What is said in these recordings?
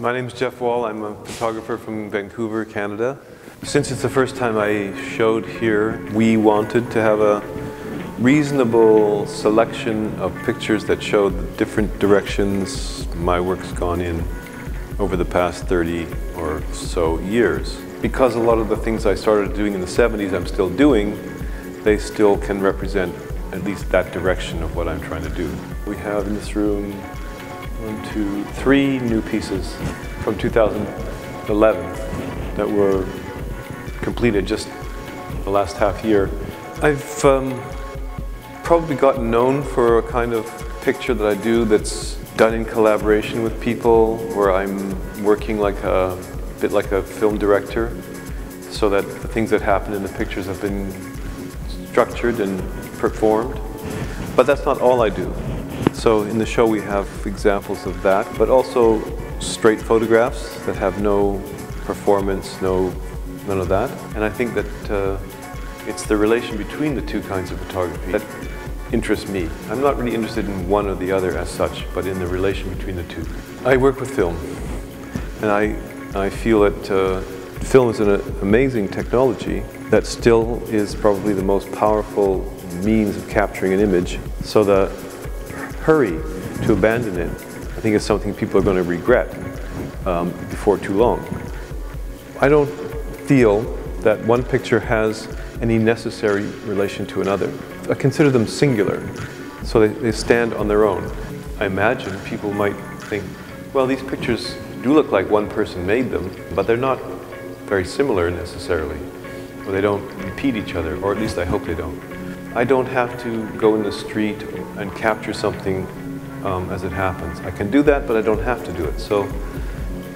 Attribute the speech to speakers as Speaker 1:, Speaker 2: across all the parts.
Speaker 1: My name is Jeff Wall. I'm a photographer from Vancouver, Canada. Since it's the first time I showed here, we wanted to have a reasonable selection of pictures that showed the different directions my work's gone in over the past 30 or so years. Because a lot of the things I started doing in the 70s I'm still doing, they still can represent at least that direction of what I'm trying to do. We have in this room 1, 2, 3 new pieces from 2011 that were completed just the last half year. I've probably gotten known for a kind of picture that I do that's done in collaboration with people, where I'm working like a bit like a film director, so that the things that happen in the pictures have been structured and performed. But that's not all I do. So in the show we have examples of that, but also straight photographs that have no performance, none of that. And I think that it's the relation between the two kinds of photography that interests me. I'm not really interested in one or the other as such, but in the relation between the two. I work with film, and I feel that film is an amazing technology that still is probably the most powerful means of capturing an image. So the hurry to abandon it, I think, is something people are going to regret before too long. I don't feel that one picture has any necessary relation to another. I consider them singular, so they stand on their own. I imagine people might think, well, these pictures do look like one person made them, but they're not very similar necessarily, or they don't repeat each other, or at least I hope they don't. I don't have to go in the street and capture something as it happens. I can do that, but I don't have to do it. So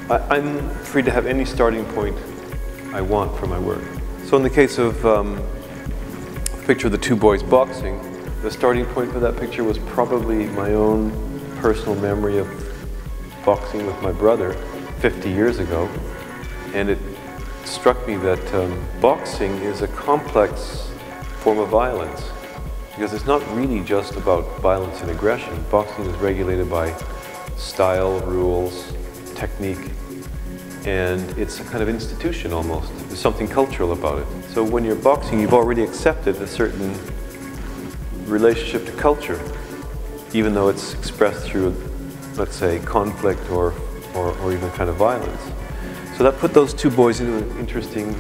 Speaker 1: I'm free to have any starting point I want for my work. So in the case of the picture of the two boys boxing, the starting point for that picture was probably my own personal memory of boxing with my brother 50 years ago. And it struck me that boxing is a complex form of violence, because it's not really just about violence and aggression. Boxing is regulated by style, rules, technique, and it's a kind of institution almost. There's something cultural about it. So when you're boxing, you've already accepted a certain relationship to culture, even though it's expressed through, let's say, conflict or even kind of violence. So that put those two boys into an interesting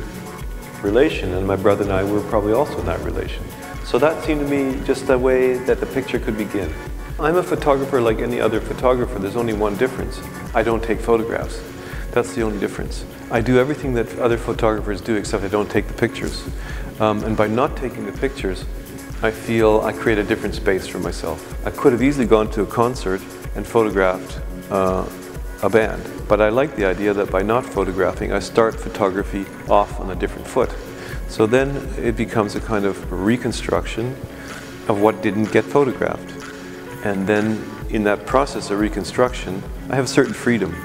Speaker 1: relation, and my brother and I were probably also in that relation. So that seemed to me just a way that the picture could begin. I'm a photographer like any other photographer. There's only one difference. I don't take photographs. That's the only difference. I do everything that other photographers do, except I don't take the pictures. And by not taking the pictures, I feel I create a different space for myself. I could have easily gone to a concert and photographed a band, but I like the idea that by not photographing, I start photography off on a different foot. So then it becomes a kind of reconstruction of what didn't get photographed. And then in that process of reconstruction, I have a certain freedom.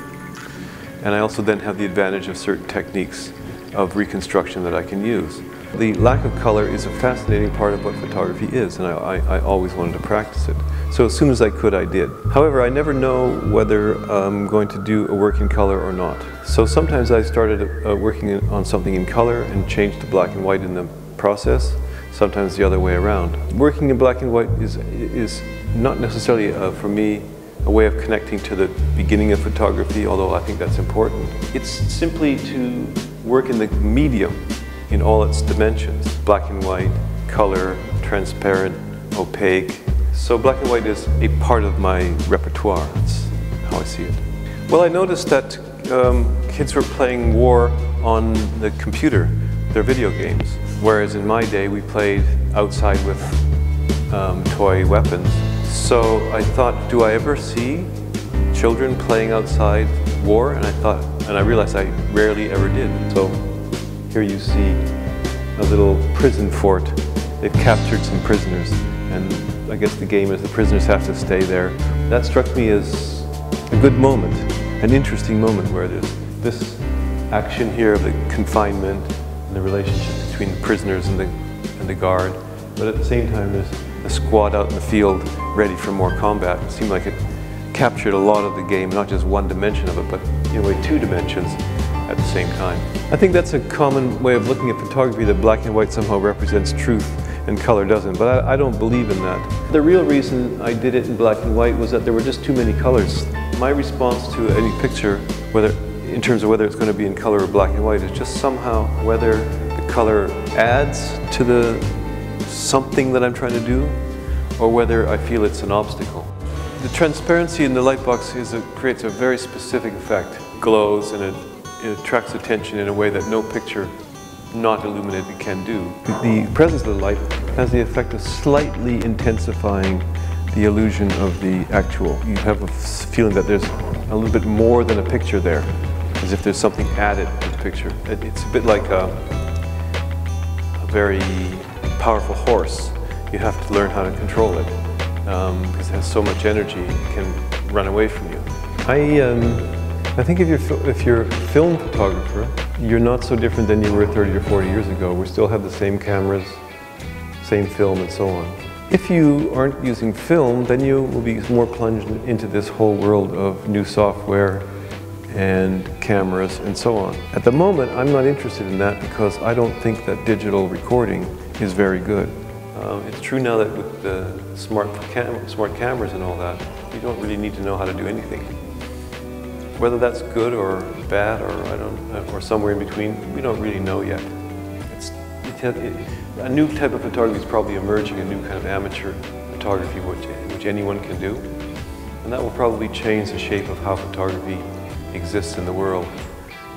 Speaker 1: And I also then have the advantage of certain techniques of reconstruction that I can use. The lack of color is a fascinating part of what photography is, and I always wanted to practice it. So as soon as I could, I did. However, I never know whether I'm going to do a work in color or not. So sometimes I started working on something in color and changed to black and white in the process, sometimes the other way around. Working in black and white is not necessarily, for me, a way of connecting to the beginning of photography, although I think that's important. It's simply to work in the medium in all its dimensions: black and white, color, transparent, opaque. So black and white is a part of my repertoire. That's how I see it. Well, I noticed that kids were playing war on the computer, their video games, whereas in my day we played outside with toy weapons. So I thought, do I ever see children playing outside war? And I realized I rarely ever did. So here you see a little prison fort. They've captured some prisoners, and I guess the game is the prisoners have to stay there. That struck me as a good moment, an interesting moment, where there's this action here of the confinement and the relationship between the prisoners and the guard, but at the same time there's a squad out in the field ready for more combat. It seemed like it captured a lot of the game, not just one dimension of it, but in a way two dimensions at the same time. I think that's a common way of looking at photography, that black and white somehow represents truth and color doesn't, but I don't believe in that. The real reason I did it in black and white was that there were just too many colors. My response to any picture, whether in terms of whether it's going to be in color or black and white, is just somehow whether the color adds to the something that I'm trying to do, or whether I feel it's an obstacle. The transparency in the light box creates a very specific effect. It glows and it attracts attention in a way that no picture not illuminated can do. The presence of the light has the effect of slightly intensifying the illusion of the actual. You have a feeling that there's a little bit more than a picture there, as if there's something added to the picture. It's a bit like a very powerful horse. You have to learn how to control it, because it has so much energy, it can run away from you. I think if you're a film photographer, you're not so different than you were 30 or 40 years ago. We still have the same cameras, same film, and so on. If you aren't using film, then you will be more plunged into this whole world of new software and cameras and so on. At the moment, I'm not interested in that because I don't think that digital recording is very good. It's true now that with the smart cameras and all that, you don't really need to know how to do anything. Whether that's good or bad, or or somewhere in between, we don't really know yet. A new type of photography is probably emerging, a new kind of amateur photography which anyone can do. And that will probably change the shape of how photography exists in the world.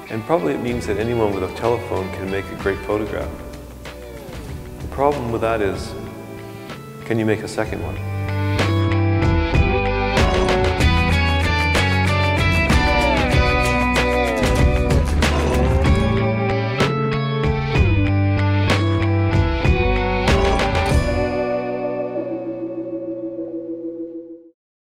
Speaker 1: And probably it means that anyone with a telephone can make a great photograph. The problem with that is, can you make a second one?